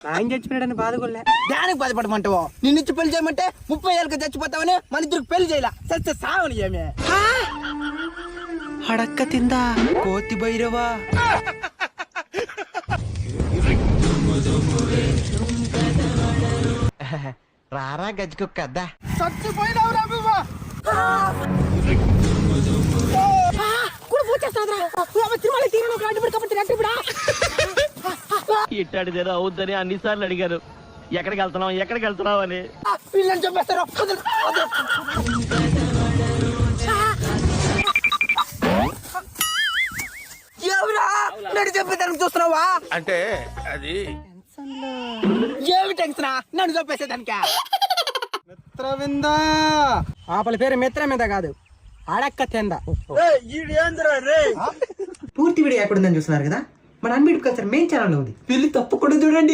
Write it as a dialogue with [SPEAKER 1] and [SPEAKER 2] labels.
[SPEAKER 1] ఆయన చచ్చిపోయాడని బాధగొల్లే.
[SPEAKER 2] దానికి బాధపడమంటావు? నిన్నిచ్చి పెళ్లి చేయమంటే 30 ఏళ్ళకి చచ్చిపోతావని మన ఇద్దరికి పెళ్లి చేయాల సత్య సావని ఏమే
[SPEAKER 1] అడక్క తిందా కోతి భైరవా.
[SPEAKER 2] రారా గజ్జుకు కద్దా చచ్చిపోయినావురా నువ్వు.
[SPEAKER 3] ఇట్టాడిదేదో అవుద్దని అన్నిసార్లు అడిగారు. ఎక్కడికి వెళ్తున్నావు అని.
[SPEAKER 2] పిల్లని చంపేస్తారు. ఎవరా నన్ను చంపేదానికి చూస్తున్నావా?
[SPEAKER 4] అంటే అది
[SPEAKER 2] ఏమి టెన్షన్ నన్ను చంపేసేదానికా?
[SPEAKER 1] మిత్రవిందా ఆపల పేరు మిత్రమింద కాదు, అడక్క తిందా.
[SPEAKER 5] పూర్తి వీడియో ఎక్కడుందని చూస్తున్నారు కదా, మన అన్బీట్ కల్చర్ మెయిన్ ఛానల్ ఉంది, వెళ్ళి తప్పకుండా చూడండి.